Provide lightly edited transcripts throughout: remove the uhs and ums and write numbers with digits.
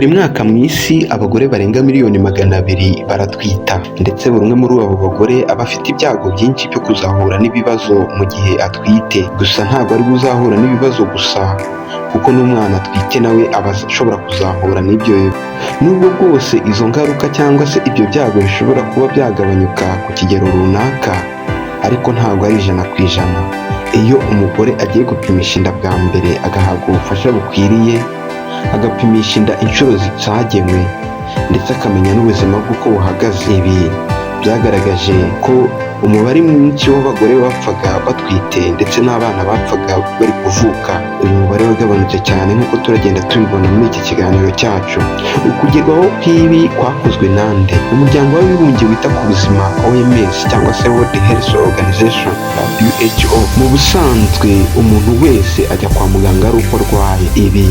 Buri mwaka mu isi abagore barenga miliyoni 200 baratwita, ndetse buri umwe muri abo bagore aba afite ibyago byinshi byo kuzahura n'ibibazo mu gihe atwite. Gusa ntabwo ari uzahura n'ibibazo gusa, kuko n'umwana atwite nawe aba ashobora kuzahura n'ibyo. Nubwo bwose izo ngaruka cyangwa se ibyo byago bishobora kuba byagabanyuka ku kigero runaka, ariko ntabwo ari 100%. Iyo umugore agiye gupimisha inda bwa mbere agahabwa ubufasha bukwiriye, agapimisha inda inshuro zagenwe, ndetse akamenya n'ubuzima bw'uko buhagaze, ibi byagaragaje ko umubare mwinshi w'abagore bapfaga batwite ndetse n'abana bapfaga bari kuvuka, uyu mubare wagabanutse cyane nk'uko turagenda tubibona muri iki kiganiro cyacu. Ukugerwaho kw'ibi kwakozwe nande? Umuryango w'abibumbye wita ku buzima OMS cyangwa se World Health Organization WHO. Mu busanzwe umuntu wese ajya kwa muganga ari uko arwaye. Ibi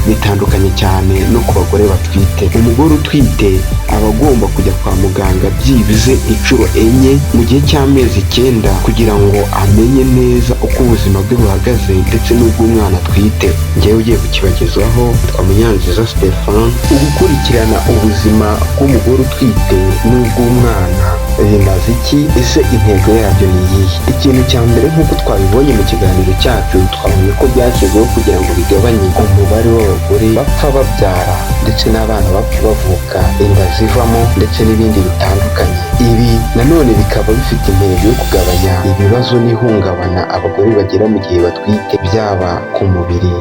bitandukanye cyane no ku bagore batwite. Umugore utwite aba agomba kujya kwa muganga byibuze inshuro 4 mu gihe cy'amezi 9 kugira ngo amenye neza uko ubuzima bwe buhagaze ndetse n'ubw'umwana atwite. Njyewe ugiye kukibagezaho twa Munyanziza Stefan. Ugukurikirana ubuzima bw'umugore utwite n'ubw'umwana bimaze iki? Ese intego yabyo ni iyihe? Ikintu cya mbere nk'uko twabibonye mu kiganiro cyacu, twabonye ko byashyizweho kugira ngo bigabanye umubare w'abagore bapfa babyara ndetse n'abana bapfa bavuka, inda zivamo ndetse n'ibindi bitandukanye. Ibi nanone bikaba bifite intego yo kugabanya ibibazo n'ihungabana abagore bagira mu gihe batwite, byaba ku mubiri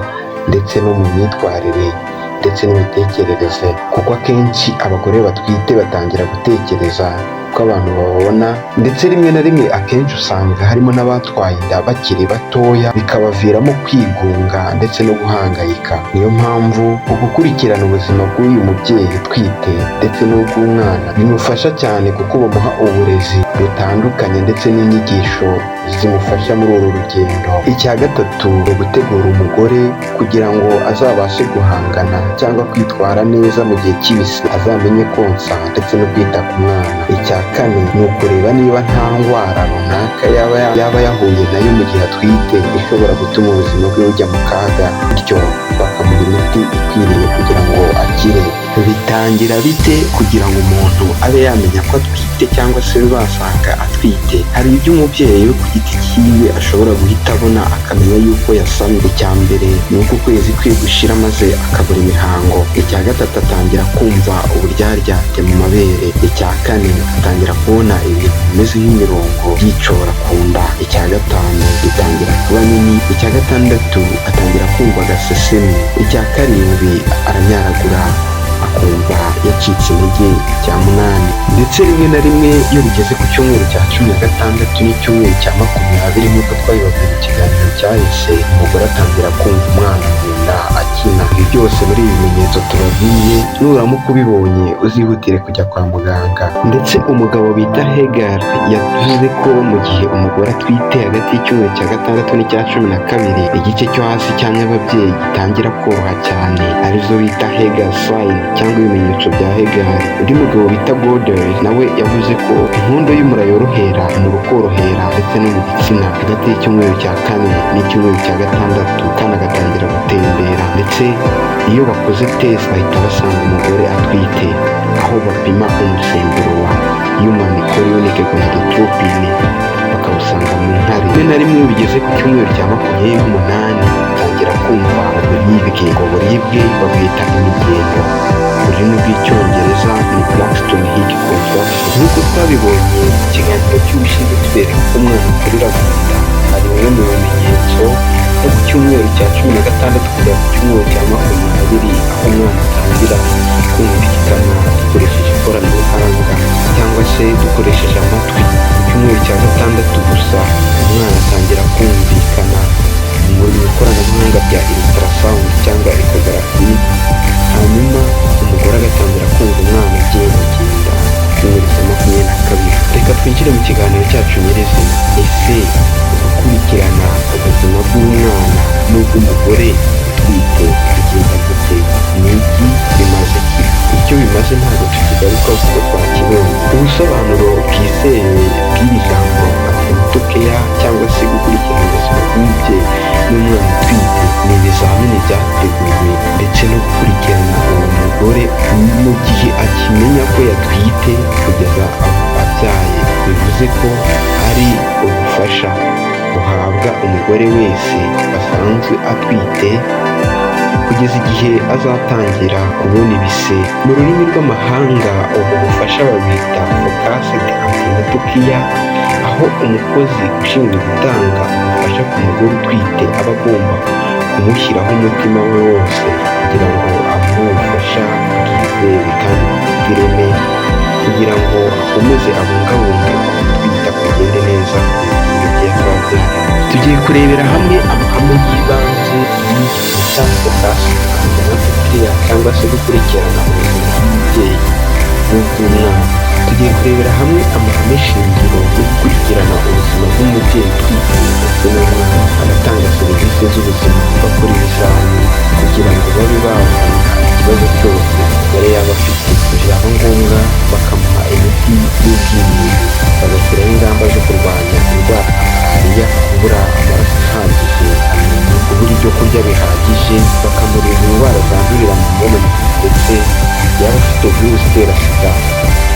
ndetse no mu myitwarire ndetse n'imitekerereze, kuko akenshi abagore batwite batangira gutekereza ko abantu babona, ndetse rimwe na rimwe akenshi usanga harimo n'abatwaye inda bakiri batoya, bikabaviramo kwigunga ndetse no guhangayika. Niyo mpamvu ugukurikirana ubuzima bw'uyu mubyeyi utwite ndetse n'ubw'umwana bimufasha cyane, kuko bamuha uburezi butandukanye ndetse n'inyigisho zimufasha muri uru rugendo. Icya gatatu ni ugutegura umugore kugira ngo azabashe guhangana cyangwa kwitwara neza mu gihe cy'ibise, azamenye konsa ndetse no kwita ku mwana. Icya kane ni ukureba niba nta ndwara runaka yaba yahuye nayo mu gihe atwite ishobora gutuma ubuzima bwe bujya mu kaga, bityo bakamuha imiti ikwiriye kugira ngo akire. Bitangira bite kugira ngo umuntu abe yamenya ko atwite cyangwa se basanga atwite? Hari ibyo umubyeyi we ku giti cyiwe ashobora guhita abona akamenya yuko yasamye. Icya mbere ni uko ukwezi kwe gushira maze akabura imihango. Icya gatatu atangira kumva uburyaryate mu mabere. Icya kane atangira kubona ibintu bimeze nk'imirongo byicora ku nda. Icya gatanu bitangira kuba nini. Icya gatandatu atangira kumva agasesemi. Icya karindwi aranyaragura akumva yacitse intege. Icya munani ndetse rimwe na rimwe iyo bigeze ku cyumweru cya 16 n'icyumweru cya 20 nk'uko twabibabwiye mu kiganiro cyahise, umugore atangira kumva umwana mu nda akina. Ibi byose muri ibi bimenyetso tubabwiye, nuramuka ubibonye uzihutire kujya kwa muganga. Ndetse umugabo bita Hegar yavuze ko mu gihe umugore atwite hagati y'icyumweru cya 6 n'icya 12, igice cyo hasi cy'ababyeyi gitangira koroha cyane, arizo bita Hegar sign cyangwa ibimenyetso bya Hegar. Undi mugabo bita Goder nawe yavuze ko inkondo y'umura yorohera mu rukorohera ndetse no mu gitsina hagati y'icyumweru cya 4 n'icyumweru cya 6, kandi agatangira gutembera. Ndetse iyo bakoze test bahita basanga umugore atwite, aho bapima umusemburo wa human chorionic gonadotropin bakawusanga mu nkari. Rimwe na rimwe iyo bigeze ku cyumweru cya 28 atangira kumva uburibwe. Ubwo buribwe babwita imigendo, mu rurimi rw'icyongereza ni Braxton Hicks contraction. Nk'uko twabibonye mu kiganiro cy'ubushize tubereka ko umwana akurira mu nda, hari bimwe mu bimenyetso nko ku cyumweru cya 16 kugera ku cyumweru cya 20, aho umwana atangira kumvikana dukoresheje ikoranabuhanga cyangwa se dukoresheje amatwi. Ku cyumweru cya 6 gusa umwana atangira kumvikana mu ikoranabuhanga rya ultrasound cyangwa ecography. Hanyuma umugore agatangira kumva umwana agiye kugenda cyumweru cya 22. Reka twinjire mu kiganiro cyacu nyirizina. Ese gukurikirana ubuzima bw'umwana n'ubw'umugore utwite bigenda gute? Ni iki bimaze iki? Icyo bimaze ntabwo tukigarukaho kuko twakibonye. Ubusobanuro bwizewe bw'iri jambo maternity care cyangwa se gukurikirana ubuzima bw'umubyeyi n'umwana utwite ni ibizamini byateguwe ndetse no gukurikirana uwo mugore mu gihe akimenya ko yatwite kugeza abyaye. Bivuze ko ari ubufasha buhabwa umugore wese wasanzwe atwite kugeza igihe azatangira kubona ibise. Mu rurimi rw'amahanga ubu bufasha babwita focused antenatal care, aho umukozi ushinzwe gutanga ubufasha ku mugore utwite aba agomba kumushyiraho umutima we wose kugira ngo amuhe ubufasha bwizewe kandi bufite ireme, kugira ngo akomeze abungabunge gutwita kugende neza igihe azabyara. Tugiye kurebera hamwe amahame y'ibanze y'igifata focused antenatal care cyangwa se gukurikirana ubuzima bw'umubyeyi n'ubw'umwana. Tugiye kurebera hamwe amahame shingiro yo gukurikirana ubuzima bw'umubyeyi utwite ndetse n'umwana, abatanga serivisi z'ubuzima bakora ibizamini kugira ngo babe babona ikibazo cyose umugore yaba afite, byaba ngombwa bakamuha imiti y'ubwirinzi, bagashyiraho ingamba zo kurwanya indwara nka malariya, kubura amaraso ahagije, kubura ibyo kurya bihagije, bakamurinda indwara zandurira mu mibonano ndetse yaba afite virusi itera sida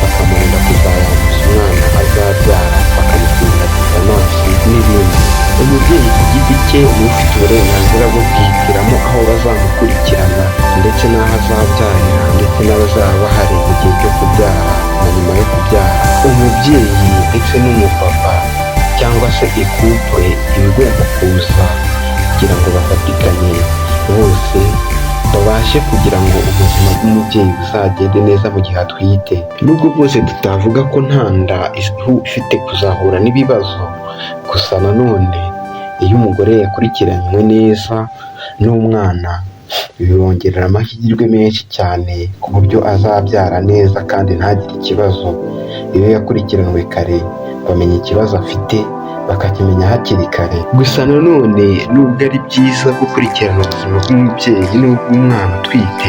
bakamurinda kuzayanduza umwana azabyara, bakamukingira tetanasi n'ibindi. Umubyeyi ku giti cye niwe ufite uburenganzira bwo kwihitiramo aho bazamukurikirana ndetse n'aho azabyarira ndetse n'abazaba bahari mu gihe cyo kubyara na nyuma yo kubyara. Umubyeyi ndetse n'umupapa cyangwa se ikupure iba igomba kuza kugira ngo bafatikanye bose babashe kugira ngo ubuzima bw'umubyeyi buzagende neza mu gihe atwite. Nubwo bwose tutavuga ko nta nda ifite kuzahura n'ibibazo, gusa nanone iyo umugore yakurikiranywe neza n'umwana bibongerera amahirwe menshi cyane ku buryo azabyara neza kandi ntagire ikibazo. Iyo yakurikiranwe kare bamenya ikibazo afite bakakimenya hakiri kare. Gusa nanone nubwo ari byiza gukurikirana ubuzima bw'umubyeyi n'ubw'umwana utwite,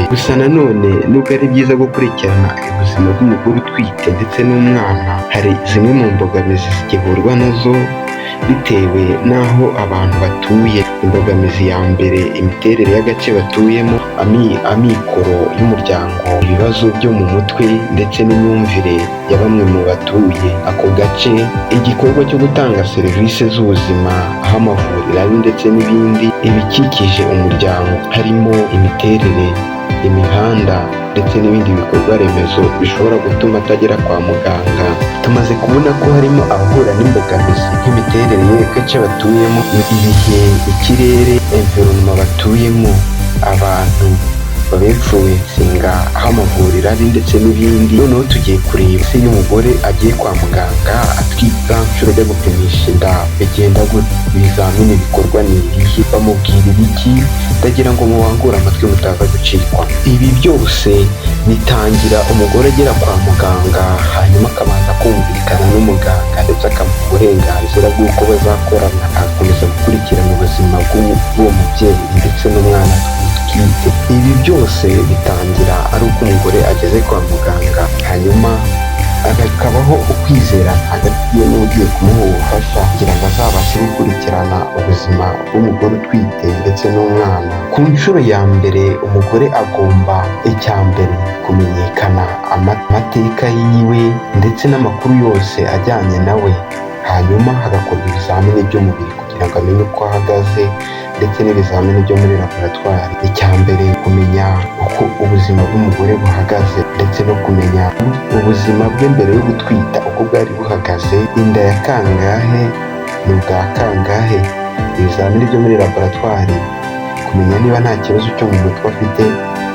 ubuzima bw'umugore utwite ndetse n'umwana, hari zimwe mu mbogamizi zigihurwa nazo bitewe n'aho abantu batuye. Imbogamizi ya mbere, imiterere y'agace batuyemo, amikoro y'umuryango, ibibazo byo mu mutwe ndetse n'imyumvire ya bamwe mu batuye ako gace, igikorwa cyo gutanga serivisi z'ubuzima aho amavuriro ari ndetse n'ibindi, ibikikije umuryango harimo imiterere, imihanda ndetse n'ibindi bikorwa remezo bishobora gutuma atagera kwa muganga. Tumaze kubona ko harimo abahura n'imbogamizi nk'imiterere y'agace batuyemo, ibihe, ikirere, environment batuyemo, abantu babinfluencinga, aho amavuriro ari ndetse n'ibindi. Noneho tugiye kureba se iyo umugore agiye kwa muganga atwita nshuro yo gupimisha inda bigenda gute, ibizamini bikorwa ni ibihe, bamubwira ibiki, ndagira ngo muwangure amatwi mutaza gucikwa. Ibi byose bitangira umugore agera kwa muganga, hanyuma akabanza kumvikana n'umuganga ndetse akamuha uburenganzira bw'uko bazakorana, agakomeza gukurikirana ubuzima bw'uwo mubyeyi ndetse n'umwana atwite. Ibi byose bitangira ari uko umugore ageze kwa muganga, hanyuma hakabaho ukwizera hagati ye n'ugiye kumuha ubufasha kugira ngo azabashe gukurikirana ubuzima bw'umugore utwite ndetse n'umwana. Ku nshuro ya mbere umugore agomba icya mbere kumenyekana amateka yiwe ndetse n'amakuru yose ajyanye nawe, hanyuma hagakorwa ibizamini by'umubiri kugira ngo amenye uko ahagaze ndetse n'ibizamini byo muri laboratwari. Icya mbere kumenya uko ubuzima bw'umugore buhagaze ndetse no kumenya ubuzima bwe mbere yo gutwita uko bwari buhagaze, inda ya kangahe, ni ubwa kangahe, ibizamini byo muri laboratwari, kumenya niba nta kibazo cyo mu mutwe afite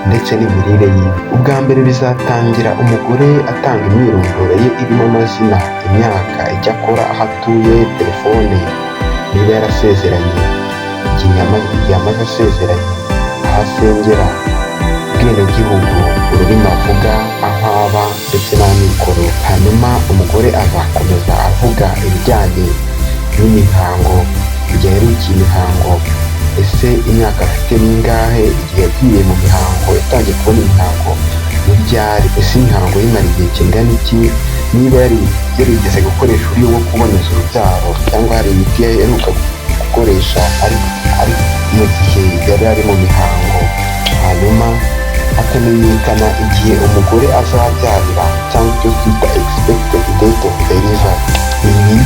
ndetse n'imirire yiwe. Ubwa mbere bizatangira umugore atanga imyirondoro ye irimo amazina, imyaka, icyo akora, aho atuye, telefone, niba yarasezeranye, igihe yamaze asezeranye, aho asengera, ubwenegihugu, ururimi avuga, aho aba ndetse n'amikoro. Hanyuma umugore azakomeza avuga ibijyanye n'imihango, igihe aherukiye imihango, ese imyaka afite n'ingahe, igihe yagiye mu mihango, yatangiye kubona imihango n'ibyari, ese imihango yimara igihe kingana iki, niba yarigeze gukoresha uburyo bwo kuboneza urubyaro cyangwa hari imiti yaheruka gukoresha ari mu gihe yari ari mu mihango. Hanyuma hakamenyekana igihe umugore azabyarira cyangwa icyo twita expected date of delivery. Ibi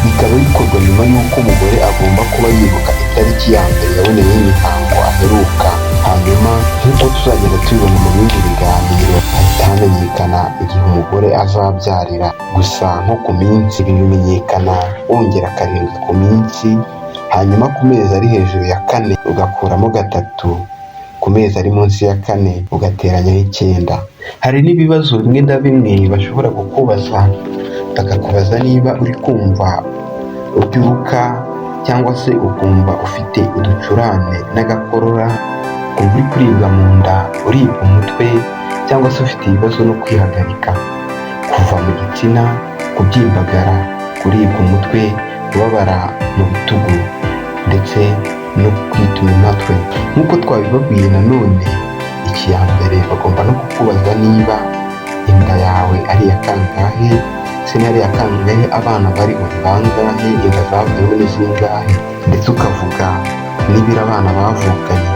bikaba bikorwa nyuma y'uko umugore agomba kuba yibuka itariki ya mbere yaboneyeho imihango aheruka. Hanyuma nk'uko tuzagenda tubibona mu bindi biganiro, hahita hamenyekana igihe umugore azabyarira. Gusa nko ku minsi bimenyekana wongera 7 ku minsi, hanyuma ku mezi ari hejuru ya 4 ugakuramo 3, ku mezi ari munsi ya 4 ugateranyaho 9. Hari n'ibibazo bimwe na bimwe bashobora kukubaza, bakakubaza niba uri kumva ubyuka cyangwa se ukumva ufite uducurane n'agakorora, ukumva uri kuribwa mu nda, uribwa umutwe, cyangwa se ufite ibibazo no kwihagarika, kuva mu gitsina, kubyimbagara, kuribwa umutwe, kubabara mu bitugu ndetse no kwituma impatwe. Nk'uko twabibabwiye nanone, ya mbere bagomba no kukubaza niba inda yawe ari iya kangahe, se ari iya kangahe, abana bariho ni bangahe, inda zavuyemo ni zingahe, ndetse ukavuga n'ibiro abana bavukanye,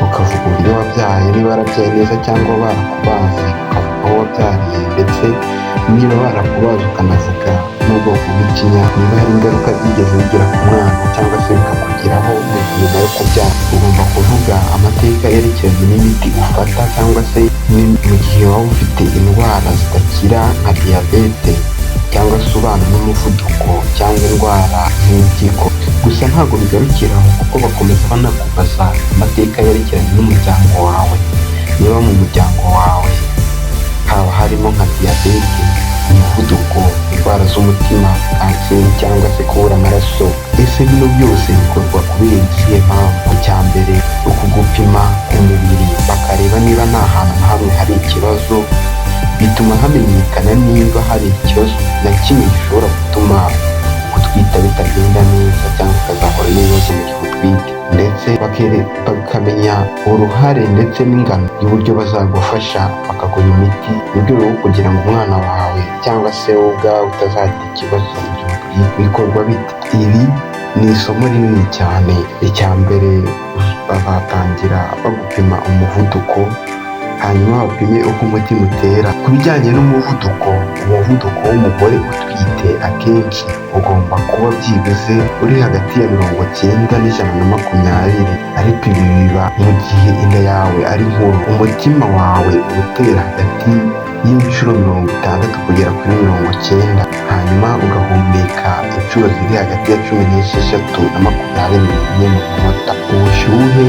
ukavuga uburyo wabyaye, niba warabyaye neza cyangwa barakubaze, ukavuga aho wabyariye, ndetse niba barakubaze ukanavuga n'ubwoko bw'ikinya, niba hari ingaruka byigeze bigira ku mwana cyangwa se bikakugiraho nyuma yo kubyara. Ugomba kuvuga amateka yerekeranye n'imiti ufata cyangwa se mu gihe waba ufite indwara zidakira nka diyabete, cyangwa se ubana n'umuvuduko cyangwa indwara z'impyiko. Gusa ntabwo bigarukira aho, kuko bakomeza banakubaza amateka yerekeranye n'umuryango wawe. Niba mu muryango wawe haba harimo nka diyabete, umuvuduko, indwara z'umutima, kanseri cyangwa se kubura amaraso. Ese bino byose bikorwa kubera izihe mpamvu? Icya mbere, ukugupima umubiri bakareba niba nta hantu na hamwe hari ikibazo, bituma hamenyekana niba hari ikibazo na kimwe gishobora gutuma gutwita bitagenda neza cyangwa ukazahura n'ibibazo mu gihe utwite. Ndetse bakamenya uruhare ndetse n'ingano y'uburyo bazagufasha, bakaguha imiti mu rwego rwo kugira ngo umwana wawe cyangwa se wowe ubwawe utazagira ikibazo mu gihe utwite. Bikorwa bite? Ibi ni isomo rinini cyane. Icya mbere, bazatangira bagupima umuvuduko, hanyuma bapime uko umutima utera. Ku bijyanye n'umuvuduko w'umugore utwite, akenshi ugomba kuba byibuze uri hagati ya 90 n'120, ariko ibi biba mu gihe inda yawe ari nkuru. Umutima wawe utera hagati y'inshuro 60 kugera kuri 90, hanyuma ugahumeka inshuro ziri hagati ya 16 na 24 mu munota. Ubushyuhe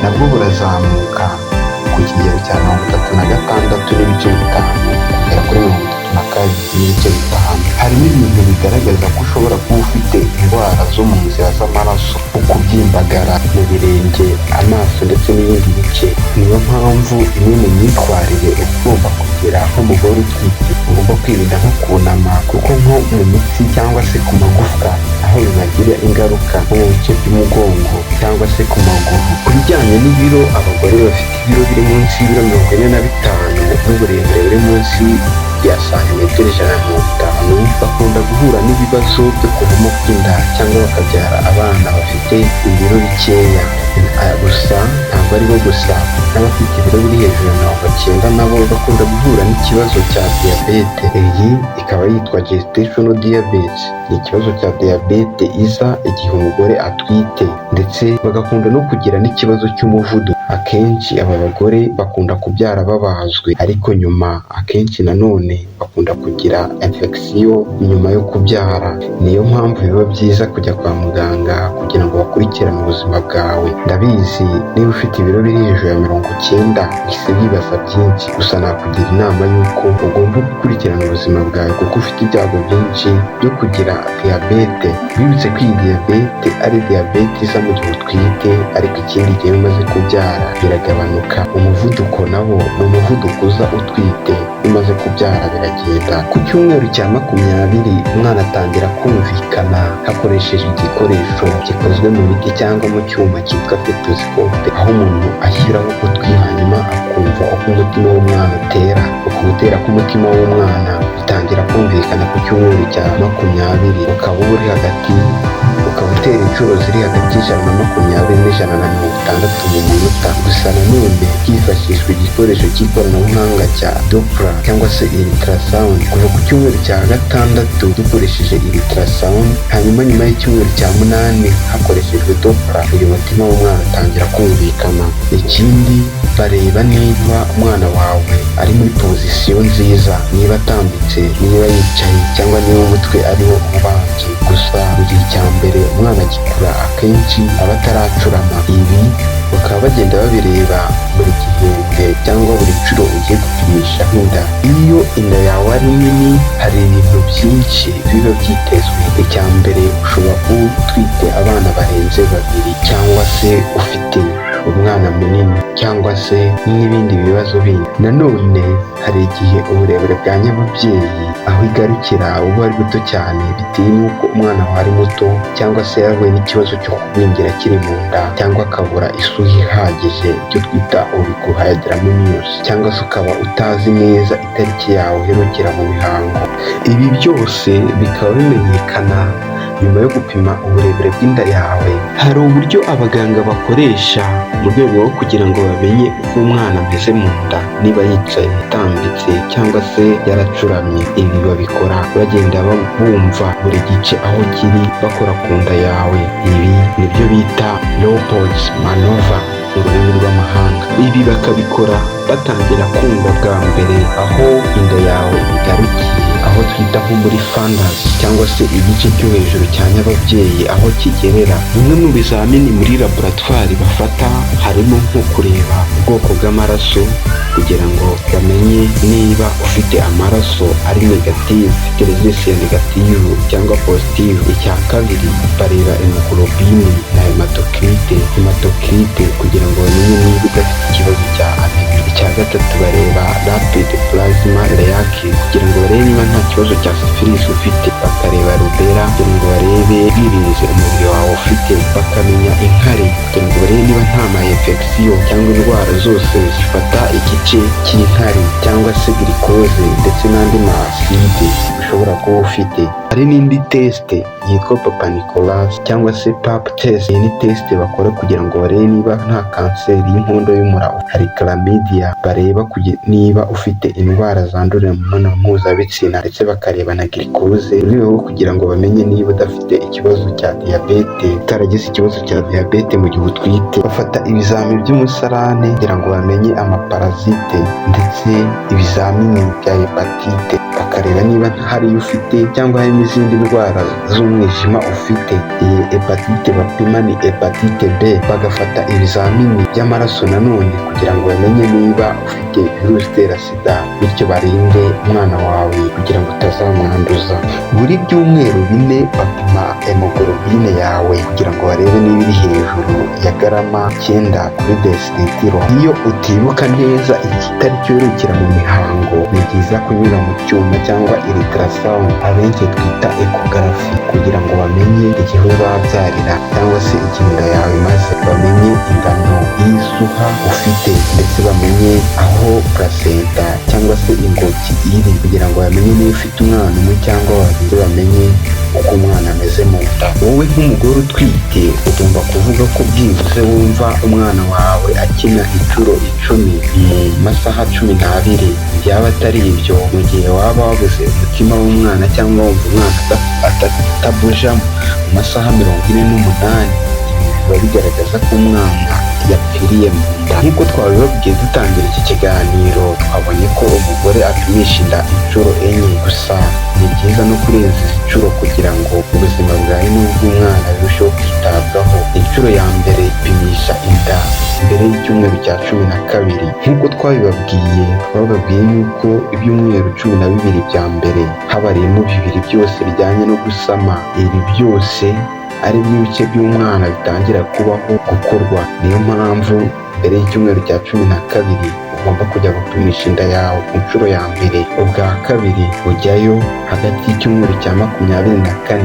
nabwo burazamuka ku kigero cya 36.5 kugera kuri 32.5. Harimo ibintu bigaragaza ko ushobora kuba ufite indwara zo mu nzira z'amaraso, ukubyimbagara mu birenge, amaso ndetse n'ibindi bice. Niyo mpamvu imwe mu myitwarire ugomba kugira nk'umugore utwite, ugomba kwirinda nko kunama, kuko nko mu mitsi cyangwa se ku magufwa aho bibagira ingaruka, nko mu bice by'umugongo cyangwa se ku maguru. Ku bijyanye n'ibiro, abagore bafite ibiro biri munsi y'ibiro 45 n'uburebure buri munsi ya santimetero 150 bakunda guhura n'ibibazo byo kuvamo kw'inda cyangwa bakabyara abana bafite ibiro bikeya. Gusa ntabwo ari bo gusa, n'abafite ibiro biri hejuru ya 90 nabo bakunda guhura n'ikibazo cya diyabete. Iyi ikaba yitwa gestational diabetes. Ni ikibazo cya diyabete iza igihe umugore atwite, ndetse bagakunda no kugira n'ikibazo cy'umuvuduko. Akenshi aba bagore bakunda kubyara babazwe, ariko nyuma akenshi nanone bakunda kugira infection nyuma yo kubyara. Niyo mpamvu biba byiza kujya kwa muganga kugira ngo bakurikirane ubuzima bwawe. Ndabizi niba ufite ibiro biri hejuru ya 90 bise bibaza byinshi, gusa nakugira inama y'uko ugomba gukurikirana ubuzima bwawe, kuko ufite ibyago byinshi byo kugira diyabete. Bibutse ko iyi diyabete ari diyabete iza mu gihe utwite, ariko ikindi gihe umaze kubyara biragabanuka. Umuvuduko nawo ni umuvuduko uza utwite, umaze kubyara biragenda. Ku cyumweru cya 20 umwana atangira kumvikana hakoresheje igikoresho gikozwe mu biti cyangwa mu cyuma cyitwa stethoscope, aho umuntu ashyiraho ugutwi hanyuma akumva uko umutima w'umwana utera. Uku gutera k'umutima w'umwana bitangira kumvikana ku cyumweru cya 20, ukaba uri gutera inshuro ziri hagati y'ijana na makumyabiri n'ijana na mirongo itandatu mu munota. Gusa nanone hifashishwa igikoresho cy'ikoranabuhanga cya Doppler cyangwa se ultrasound kuva ku cyumweru cya gatandatu dukoresheje ultrasound, hanyuma nyuma y'icyumweru cya munani hakoreshejwe Doppler uyu mutima w'umwana utangira kumvikana. Ikindi bareba niba umwana wawe ari muri pozisiyo nziza, niba atambitse, niba yicaye cyangwa niba umutwe ariwo ubanje. Gusa mu gihe cya mbere umwana agikura akenshi aba ataracurama. Ibi bakaba bagenda babireba buri gihembwe cyangwa buri nshuro ugiye gupimisha inda. Iyo inda yawe ari nini hari ibintu byinshi biba byitezwe. Icya mbere ushobora kuba utwite abana barenze babiri, cyangwa se ufite umwana munini, cyangwa se n'ibindi bibazo bindi. Nanone hari igihe uburebure bwa nyababyeyi aho igarukira uba ari buto cyane bitewe n'uko umwana wawe ari muto, cyangwa se yarahuye n'ikibazo cyo kugwingira akiri mu nda, cyangwa akabura isuha ihagije, icyo twita oligohydramnios, cyangwa se ukaba utazi neza itariki yawe uherukira mu mihango. Ibi byose bikaba bimenyekana nyuma yo gupima uburebure bw'inda yawe. Hari uburyo abaganga bakoresha mu rwego rwo kugira ngo bamenye uko umwana ameze mu nda, niba yicaye, atambitse cyangwa se yaracuramye. Ibi babikora bagenda bumva buri gice aho kiri, bakora ku nda yawe. Ibi nibyo bita Lopez maneuver mu rurimi rw'amahanga. Ibi bakabikora batangira kumva bwa mbere aho inda yawe igarukiye, aho twita nko muri fundus cyangwa se igice cyo hejuru cya nyababyeyi aho kigerera. Bimwe mu bizamini muri laboratwari bafata harimo nko kureba ubwoko bw'amaraso kugira ngo bamenye niba ufite amaraso ari negative, resistance negative cyangwa positive. Icya kabiri bareba hemoglobine na hematocrit kugira ngo bamenye niba udafite ikibazo cya anemia. Icya gatatu bareba rapid plasma reaction kugira ngo barebe niba nta kibazo cya syphilis ufite. Bakareba rubella kugira ngo barebe ubwirinzi umubiri wawe ufite. Bakamenya inkari kugira ngo barebe niba nta ma infection cyangwa indwara zose zifata igice cy'inkari, cyangwa se glucose ndetse n'andi ma acide ushobora kuba ufite. Hari n'indi test yitwa Papa Nicolas cyangwa se pap test. Iyi ni test bakora kugira ngo barebe niba nta kanseri y'inkondo y'umura. Hari chlamydia bareba niba ufite indwara zandurira mu mibonano mpuzabitsina, ndetse bakareba na glucose mu rwego rwo kugira ngo bamenye niba udafite ikibazo cya diyabete, utaragize ikibazo cya diyabete mu gihe utwite. Bafata ibizamini by'umusarane kugira ngo bamenye amaparasite ndetse ibizamini bya hepatite, bakareba niba hariyo ufite cyangwa hari n'izindi ndwara z'umwijima ufite. Iyi hepatite bapima ni hepatite B. Bagafata ibizamini by'amaraso nanone kugira ngo bamenye niba ufite virusi itera sida, bityo barinde umwana wawe kugira ngo utazamwanduza. Buri byumweru 4 bapima hemoglobine yawe kugira ngo barebe niba iri hejuru ya garama 9 kuri desilitiro. Iyo utibuka neza itariki uherukira mu mihango, ni byiza kunyura mu cyuma cyangwa ultrasound abenshi twita ecography kugira ngo bamenye igihe uzabyarira cyangwa se igihe inda yawe imaze. Bamenye ingano y'isuha ufite ndetse bamenye aho placenta cyangwa se ingobyi iri kugira ngo bamenye niba ufite umwana umwe cyangwa babiri, bamenye uko umwana ameze mu nda. Wowe nk'umugore utwite ugomba kuvuga ko byibuze wumva umwana wawe akina inshuro 10 mu masaha 12. Byaba atari ibyo, mu gihe waba wabuze umutima w'umwana cyangwa wumva umwana atabuja mu masaha 48, biba bigaragaza ko umwana yapfiriye mu nda. Nk'uko twabibabwiye dutangira iki kiganiro, twabonye ko umugore apimisha inda inshuro 4 gusa. Ni byiza no kurenza izi nshuro kugira ngo ubuzima bwawe n'ubw'umwana birusheho kwitabwaho. Inshuro ya mbere ipimisha inda mbere y'icyumweru cya 12. Nk'uko twababwiye yuko ibyumweru 12 bya mbere habariyemo 2 byose bijyanye no gusama. Ibi byose ari byo bice by'umwana bitangira kubaho gukorwa. Niyo mpamvu mbere y'icyumweru cya 12 ugomba kujya gupimisha inda yawe ku nshuro ya mbere. Ubwa kabiri ujyayo hagati y'icyumweru cya 24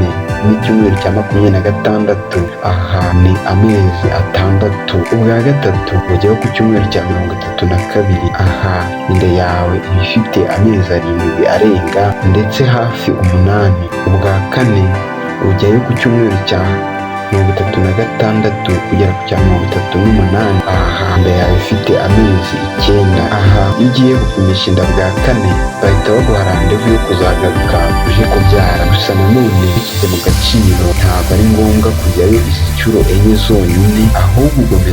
n'icyumweru cya 26. Aha ni amezi 6. Ubwa gatatu ujyayo ku cyumweru cya 32. Aha inda yawe iba ifite amezi 7 arenga ndetse hafi 8. Ubwa kane ujyayo ku cyumweru cya 36 kugera ku cya 38. aha mbere yawe ifite amezi 9. aha iyo ugiye gupimisha inda bwa 4 bahita baguha randevu yo kuzagaruka uje kubyara. gusa nanone bishyize mu gaciro ntabwo ari ngombwa kujyayo izi nshuro 4 zonyine, ahubwo ugomba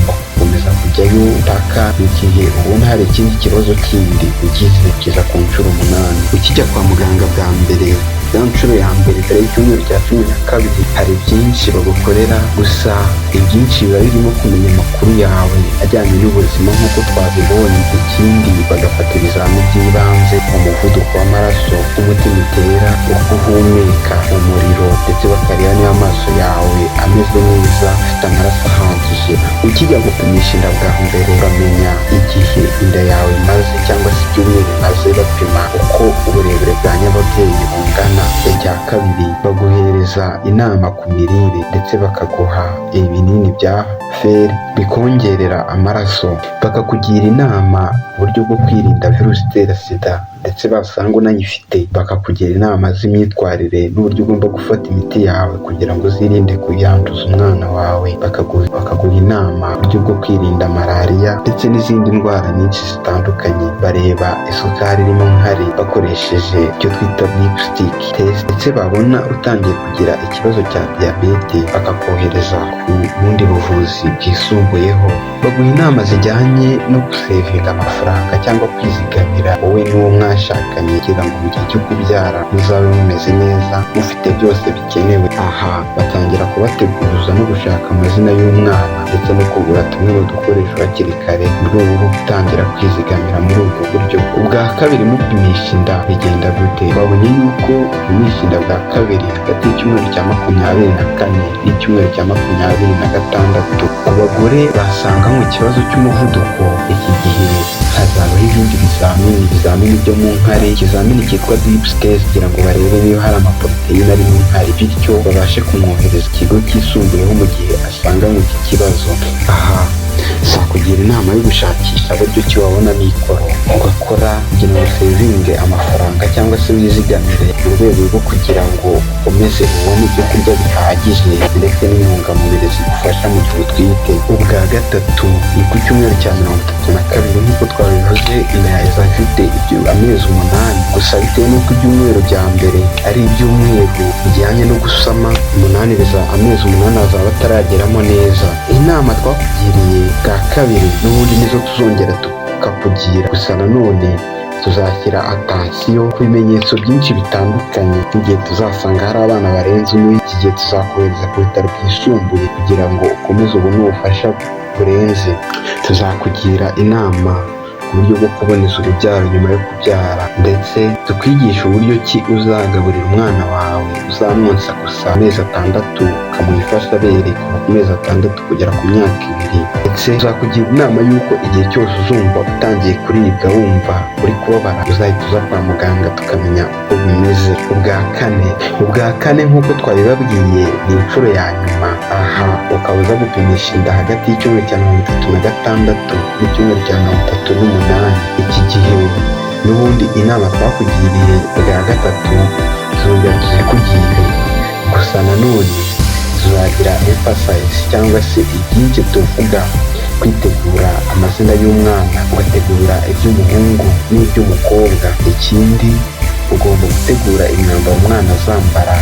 gukomeza kujyayo mpaka mu gihe ubona hari ikindi kibazo kindi ugize kugeza ku nshuro 8. ukijya kwa muganga bwa mbere ya nshuro ya mbere mbere y'icyumweru cya 12 hari byinshi bagukorera, gusa ibyinshi biba birimo kumenya amakuru yawe ajyanye n'ubuzima nk'uko twabibonye. ikindi bagafata ibizami by'ibanze, umuvuduko w'amaraso, umutima utera, uko uhumeka, umuriro, ndetse bakareba niba amaso yawe ameze neza afite amaraso ahagije. ukijya gupimisha inda bwa mbere uramenya igihe inda yawe imaze cyangwa se ibyumweru imaze bapima uko uburebure bwa nyababyeyi bungana. icya kabiri baguhereza inama ku mirire ndetse bakaguha ibinini bya feri bikongerera amaraso, bakakugira inama uburyo bwo kwirinda virusi itera sida, ndetse basanga unayifite bakakugira inama z'imyitwarire n'uburyo ugomba gufata imiti yawe kugira ngo uzirinde kuyanduza umwana wawe. bakaguha inama uburyo bwo kwirinda malariya ndetse n'izindi ndwara nyinshi zitandukanye. bareba isukari irimo nkari bakoresheje icyo twita lipstick test, ndetse babona utangiye kugira ikibazo cya diyabete bakakohereza ku bundi buvuzi bwisumbuyeho. baguha inama zijyanye no gusevinga amafaranga cyangwa kwizigamira wowe n'uwo mwashakanye kugira ngo mu gihe cyo kubyara muzabe mumeze neza mufite byose bikenewe. aha batangira kubateguza no gushaka amazina y'umwana ndetse no kugura tumwe mu dukoresho hakiri kare mu rwego rwo gutangira kwizigamira muri ubwo buryo. ubwa kabiri mupimisha inda bigenda gute? babonye yuko upimisha inda bwa kabiri hagati y'icyumweru cya 24 n'icyumweru cya 26. ku bagore basanganywe ikibazo cy'umuvuduko, iki gihe hazabaho ibindi bizamini byo mu nkari. ikizamini cyitwa DIPS test kugira ngo barebe niba hari amaporoteyine ari mu nkari, bityo babashe kumwohereza ikigo cyisumbuyeho mu gihe asanganywe iki kibazo. aha kugira inama yo gushakisha uburyo ki wabona mikoro ugakora kugira ngo usevinge amafaranga cyangwa se wizigamire mu rwego rwo kugira ngo ukomeze ubone ibyo kurya bihagije ndetse n'intungamubiri zigufasha mu gihe utwite. ubwa gatatu ni ku cyumweru cya 32 nk'uko twabivuze inda yawe izaba ifite amezi 8. gusa bitewe n'uko ibyumweru bya mbere ari ibyumweru bijyanye no gusama 8, biza amezi 8 azaba batarageramo neza. inama twakugiriye bwa kabiri n'ubundi nizo tuzongera tukakugira, gusa nanone tuzashyira atansiyo ku bimenyetso byinshi bitandukanye. igihe tuzasanga hari abana barenze umwe, iki gihe tuzakohereza ku bitaro byisumbuye kugira ngo ukomeze ubone ubufasha burenze. tuzakugira inama ku buryo bwo kuboneza urubyaro nyuma yo kubyara, ndetse tukwigisha uburyo ki uzagaburira umwana wawe uzamwonsa gusa amezi 6 ukamuha ifashabere kuva ku mezi 6 kugera ku myaka 2. ndetse tuzakugira inama y'uko igihe cyose uzumva utangiye kuribwa wumva uri kubabara uzahita uza kwa muganga tukamenya uko bimeze. ubwa kane nk'uko twabibabwiye ni inshuro ya nyuma. aha ukaba uza gupimisha inda hagati y'icyumweru cya 36 n'icyumweru cya 38. iki gihe n'ubundi inama twakugiriye bwa gatatu tuzongera tuzikugire, gusa nanone tuzagira emphasis cyangwa se ibyinshi tuvuga kwitegura amazina y'umwana, ugategura iby'umuhungu n'iby'umukobwa. ikindi ugomba gutegura imyambaro umwana azambara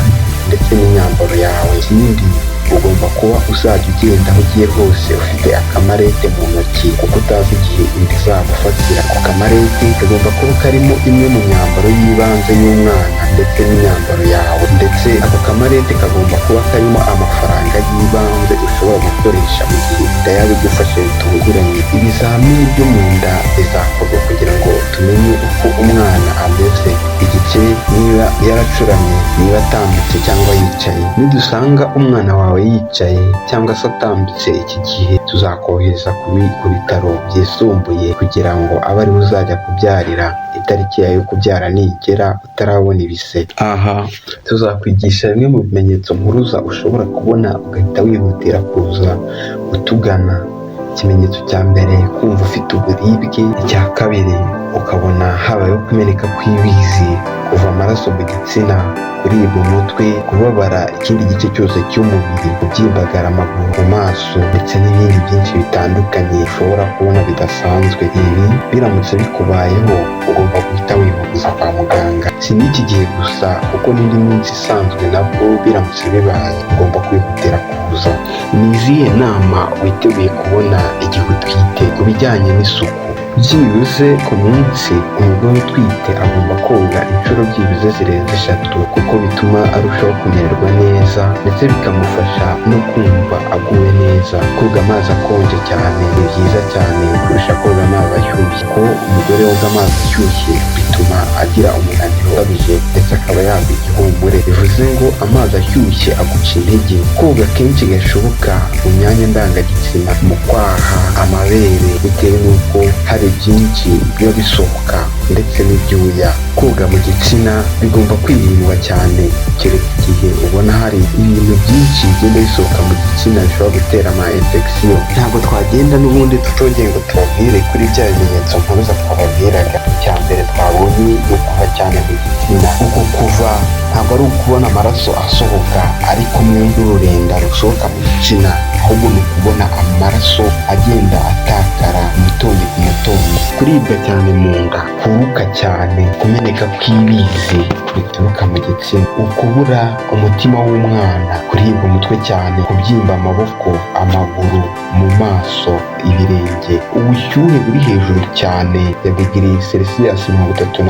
ndetse n'imyambaro yawe. ikindi ugomba kuba uzajya ugenda aho ugiye hose ufite akamarete mu ntoki kuko utazi igihe inda izagufatira. ako kamarete kagomba kuba karimo imwe mu myambaro y'ibanze y'umwana ndetse n'imyambaro yawe, ndetse ako kamarete kagomba kuba karimo amafaranga y'ibanze ushobora gukoresha mu gihe inda yawe igufashe bitunguranye. ibizamini byo mu nda bizakorwa kugira ngo tumenye uko umwana ameze, igice niba yaracuramye, niba atambitse cyangwa yicaye. nidusanga umwana wawe yicaye cyangwa se atambitse, iki gihe tuzakohereza ku bitaro byisumbuye kugira ngo abe ariho uzajya kubyarira itariki yawe yo kubyara nigera utarabona ibise. aha tuzakwigisha bimwe mu bimenyetso mpuruza ushobora kubona ugahita wihutira kuza utugana. Ikimenyetso cya mbere, kumva ufite uburibwe. Icya kabiri, ukabona habayeho kumeneka kw'ibizi, kuva amaraso mu gitsina, kuribwa umutwe, kubabara ikindi gice cyose cy'umubiri, kubyimbagara amaguru, mu maso ndetse n'ibindi byinshi bitandukanye ushobora kubona bidasanzwe. Ibi biramutse bikubayeho ugomba guhita wihutiza kwa muganga. Si n'iki gihe gusa kuko n'indi minsi isanzwe nabwo biramutse bibaye ugomba kwihutira kuza. Ni izihe nama witeguye kubona igihe utwite ku bijyanye n'isuku? Byibuze ku munsi umugore utwite agomba koga inshuro byibuze zirenze 3 kuko bituma arushaho kumererwa neza ndetse bikamufasha no kumva aguwe neza. Koga amazi akonje cyane ni byiza cyane kurusha koga amazi ashyushye, kuko umugore woga amazi ashyushye bituma agira umunaniro ukabije ndetse akaba yagwa igihumure. Bivuze ngo amazi ashyushye aguca intege. Koga kenshi gashoboka mu myanya ndangagitsina, mu kwaha, amabere, bitewe n'uko hari byinshi biba bisohoka ndetse n'ibyuya. Koga mu gitsina bigomba kwirindwa cyane, kereka igihe ubona hari ibintu byinshi bigenda bisohoka mu gitsina bishobora gutera ama infection. Ntabwo twagenda n'ubundi tutongeye ngo tubabwire kuri bya bimenyetso mpuruza twababwiraga. Icya mbere twabonye ni ukuva cyane mu gitsina. Uko kuva ntabwo ari ukubona amaraso asohoka ari kumwe n'ururenda rusohoka mu gitsina, ahubwo ni ukubona amaraso agenda atakara umutonyi ku mutonyi. Kuribwa cyane mu nda, kuruka cyane, kumeneka kw'ibizi bituruka mu gitsina, ukubura umutima w'umwana, kuribwa umutwe cyane, kubyimba amaboko, amaguru, mu maso, ibirenge, ubushyuhe buri hejuru cyane ya digiri Celsius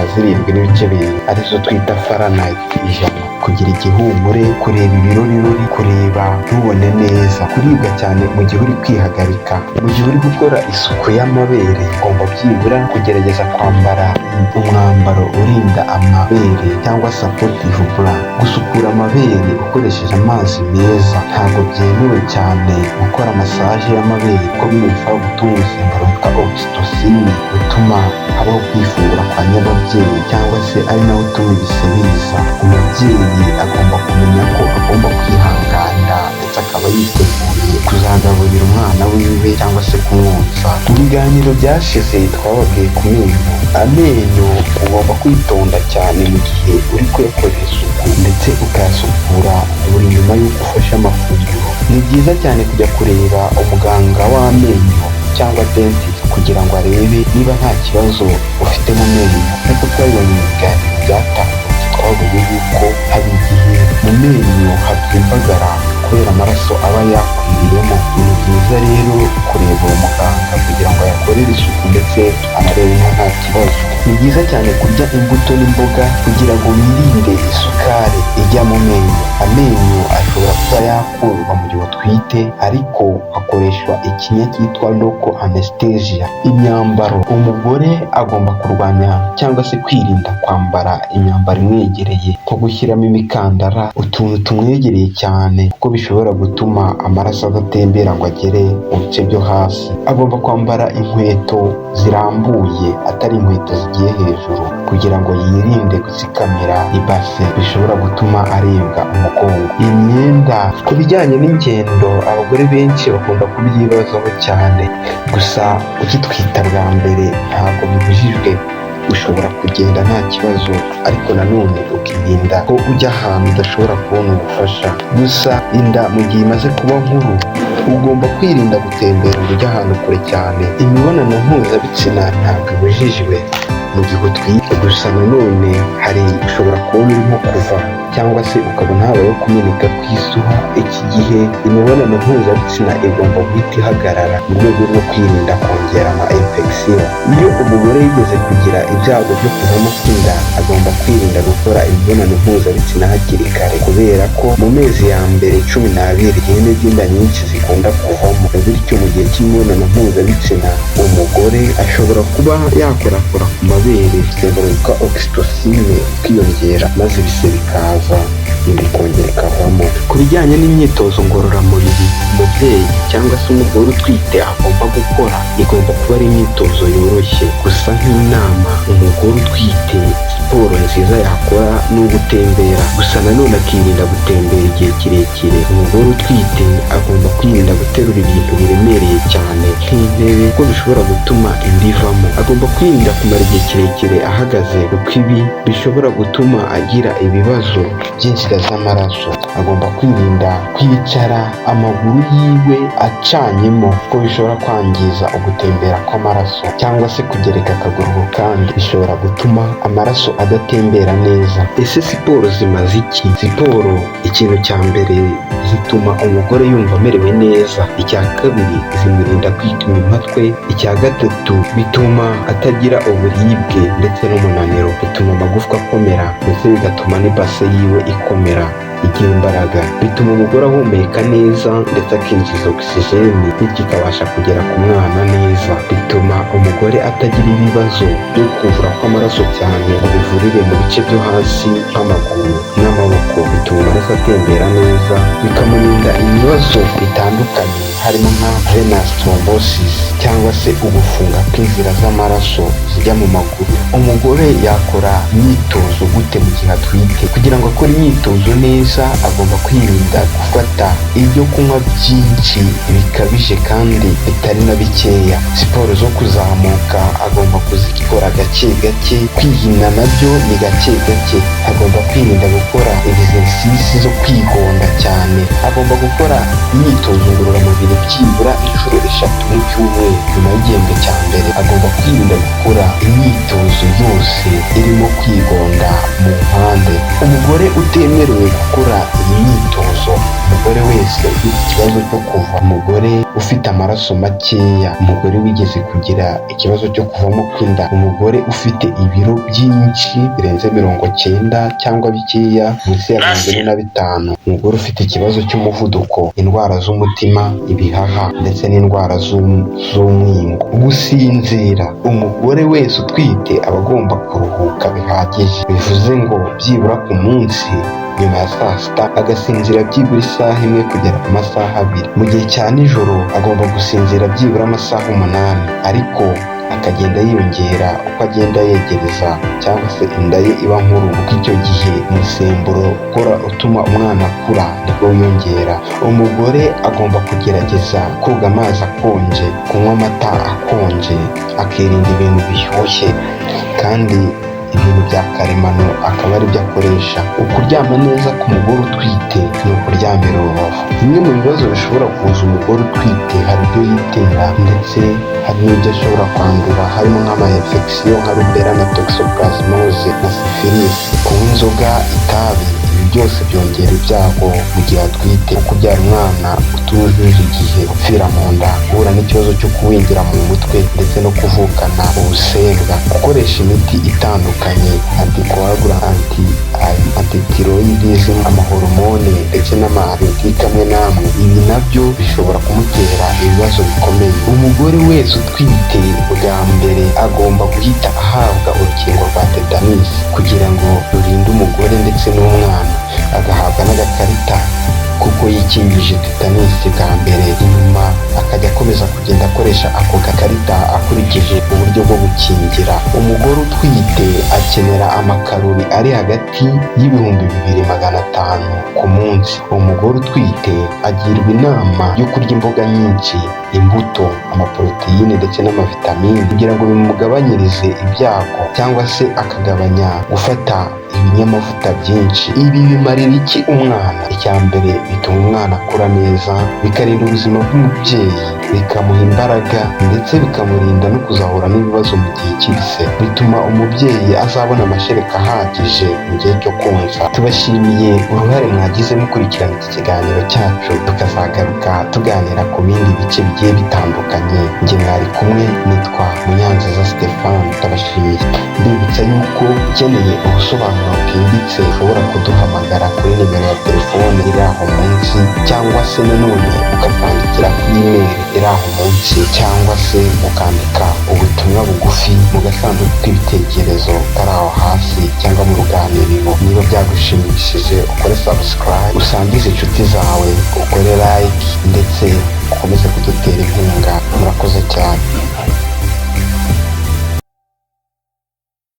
37.2 arizo twita Fahrenheit 100, kugira igihumure, kureba ibirorirori, kureba ntubone neza, kuribwa cyane mu gihe uri kwihagarika. Mu gihe uri gukora isuku y'amabere ugomba byibura kugerageza kwambara umwambaro urinda amabere cyangwa supportive bra. Gusukura amabere ukoresheje amazi meza. Ntabwo byemewe cyane gukora massage y'amabere kuko bino bishobora gutuma umusemburo witwa oxytocin utuma habaho kwifungura kwa nyababyeyi cyangwa se ari nawe utuma ibise biza. Umubyeyi agomba kumenya ko agomba kwihangana ndetse akaba yiteguye kuzagaburira umwana wiwe cyangwa se kumwonsa. Mu biganiro byashize twababwiye ku menyo. Amenyo ugomba kwitonda cyane mu gihe uri kuyakorera isuku ndetse ukayasukura buri nyuma y'uko ufashe amafunguro. Ni byiza cyane kujya kureba umuganga w'amenyo cyangwa dentist kugira ngo arebe niba nta kibazo ufite mu menyo. Nk'uko twabibonye mu biganiro byatambutse, twabonye yuko hari igihe mu menyo habyimbagara kubera amaraso aba yakwiriyemo. Ni byiza rero kureba uwo muganga kugira ngo ayakorere isuku ndetse anarebe niba nta kibazo. Ni byiza cyane kurya imbuto n'imboga kugira ngo wirinde isukari ijya mu menyo. Amenyo ashobora kuba yakurwa mu gihe utwite ariko hakoreshwa ikinya cyitwa local anesthesia. Imyambaro, umugore agomba kurwanya cyangwa se kwirinda kwambara imyambaro imwegereye, nko gushyiramo imikandara, utuntu tumwegereye cyane kuko bishobora gutuma amaraso adatembera ngo agere mu bice byo hasi. Agomba kwambara inkweto zirambuye atari inkweto zigiye hejuru kugira ngo yirinde gutsikamira ibase bishobora gutuma aribwa umugongo. Imyenda, ku bijyanye n'ingendo abagore benshi bakunda kubyibazaho cyane, gusa ugitwita bwa mbere ntabwo bibujijwe, ushobora kugenda nta kibazo ariko nanone ukirinda ko ujya ahantu udashobora kubona ubufasha. Gusa inda mu gihe imaze kuba nkuru ugomba kwirinda gutembera ujya ahantu kure cyane. Imibonano mpuzabitsina ntabwo ibujijwe mu gihe utwite, gusa nanone hari ushobora kubona urimo kuva cyangwa se ukabona habayeho kumeneka kw'isuha. Iki gihe imibonano mpuzabitsina igomba guhita ihagarara mu rwego rwo kwirinda kongera ama infection. Iyo umugore yigeze kugira ibyago byo kuvamo kw'inda agomba kwirinda gukora imibonano mpuzabitsina hakiri kare, kubera ko mu mezi ya mbere 12 ihene z'inda nyinshi zikunda kuvamo. Bityo mu gihe cy'imibonano mpuzabitsina umugore ashobora kuba yakorakora ku mabere, umusemburo witwa oxytocin ukiyongera maze ibise bikaza. nyuma ikongera ikavamo. Ku bijyanye n'imyitozo ngororamubiri umubyeyi cyangwa se umugore utwite agomba gukora, igomba kuba ari imyitozo yoroshye. Gusa nk'inama, umugore utwite siporo nziza yakora ni ugutembera, gusa nanone akirinda gutembera igihe kirekire. Umugore utwite agomba kwirinda guterura ibintu biremereye cyane nk'intebe kuko bishobora gutuma inda ivamo. Agomba kwirinda kumara igihe kirekire ahagaze kuko ibi bishobora gutuma agira ibibazo by'inzira z'amaraso. Agomba kwirinda kwicara amaguru yiwe acanyemo kuko bishobora kwangiza ugutembera kw'amaraso, cyangwa se kugereka akaguru ku kandi bishobora gutuma amaraso adatembera neza. Ese siporo zimaze iki? Siporo ikintu cya mbere zituma umugore yumva amerewe neza. Icya kabiri zimurinda kwituma impatwe. Icya gatatu bituma atagira uburibwe ndetse n'umunaniro. Bituma amagufwa akomera ndetse bigatuma n'ibase yiwe ikomera igira imbaraga. Bituma umugore ahumeka neza ndetse akinjiza ogisijeni bityo ikabasha kugera ku mwana neza. Bituma umugore atagira ibibazo byo kuvura kw'amaraso cyane ngo bivurire mu bice byo hasi nk'amaguru n'amaboko. Bituma amaraso atembera neza, bikamurinda ibibazo bitandukanye harimo nka venous thrombosis cyangwa se ugufunga kw'inzira z'amaraso zijya mu maguru. Umugore yakora imyitozo gute mu gihe atwite? Kugira ngo akore imyitozo neza agomba kwirinda gufata ibyo kunywa byinshi bikabije kandi bitari na bikeya. Siporo zo kuzamuka agomba kuzikora gake gake, kwihina nabyo ni gake gake. Agomba kwirinda gukora exercice zo kwigonda cyane. Agomba gukora imyitozo ngororamubiri byibura inshuro 3 mu cyumweru. Nyuma y'igihembwe cya mbere agomba kwirinda gukora imyitozo yose irimo kwigonda mu mpande. Umugore utemerewe gukora iyi myitozo, umugore wese ufite ikibazo cyo kuva, umugore ufite amaraso makeya, umugore wigeze kugira ikibazo cyo kuvamo kw'inda, umugore ufite ibiro byinshi birenze 90 cyangwa bikeya munsi ya 45, umugore ufite ikibazo cy'umuvuduko, indwara z'umutima, ibihaha ndetse n'indwara z'umwingo. Gusinzira, umugore wese utwite aba agomba kuruhuka bihagije, bivuze ngo byibura ku munsi nyuma ya saa sita agasinzira byibura isaha imwe kugera ku masaha 2. Mu gihe cya nijoro agomba gusinzira byibura amasaha 8, ariko akagenda yiyongera uko agenda yegereza cyangwa se inda ye iba nkuru, kuko icyo gihe umusemburo ukora utuma umwana akura nibwo wiyongera. Umugore agomba kugerageza koga amazi akonje, kunywa amata akonje, akirinda ibintu bishyushye kandi ibintu bya karemano akaba ari byo akoresha. Ukuryama neza ku mugore utwite ni ukuryamira urubavu. Bimwe mu bibazo bishobora kuza umugore utwite hari ibyo yitera ndetse hari n'ibyo ashobora kwandura, harimo nk'ama-infection nka rubella na toxoplasmose na syphilis. Kunywa inzoga, itabi, ibi byose byongera ibyago mu gihe atwite, kubyara umwana utujuje igihe, gupfira mu nda, guhura n'ikibazo cyo kuwingira mu mutwe ndetse no kuvukana ubusembwa. Gukoresha imiti itandukanye, anticoagulant, antithyroidism, amahormone ndetse n'ama-antibiotique amwe n'amwe, ibi nabyo bishobora kumutera ibibazo bikomeye. Umugore wese utwite bwa mbere agomba guhita ahabwa urukingo rwa tetanus kugira ngo rurinde umugore ndetse n'umwana, agahabwa n'agakarita kuko yikingije tetanus bwa mbere, inyuma akajya akomeza kugenda akoresha ako gakarita akurikije uburyo bwo gukingira. Umugore utwite akenera amakarori ari hagati y'ibihumbi 2500 ku munsi. Umugore utwite agirwa inama yo kurya imboga nyinshi, imbuto, amaporoteyine ndetse n'amavitamini kugira ngo bimugabanyirize ibyago cyangwa se akagabanya gufata ibinyamavuta byinshi. Ibi bimarira iki umwana? Icya mbere bituma umwana akura neza, bikarinda ubuzima bw'umubyeyi, bikamuha imbaraga ndetse bikamurinda no kuzahura n'ibibazo mu gihe cy'ise. Bituma umubyeyi azabona amashereka ahagije mu gihe cyo konsa. Tubashimiye uruhare mwagize mukurikirana iki kiganiro cyacu, tukazagaruka tuganira ku bindi bice bigiye bitandukanye. Njye mwari kumwe, nitwa Munyanziza Stéphane. Ndabashimiye. Mbibutsa yuko ukeneye ubusobanuro bwimbitse ushobora kuduhamagara kuri nimero ya telefone iri aho munsi, cyangwa se nanone ukatwandikira kuri email iri aho munsi cyangwa se ukandika ubutumwa bugufi mu gasanduku k'ibitekerezo kari aho hasi cyangwa mu ruganiriro. Niba byagushimishije ukore subscribe, usangize inshuti zawe, ukore like ndetse ukomeze kudutera inkunga. Murakoze cyane.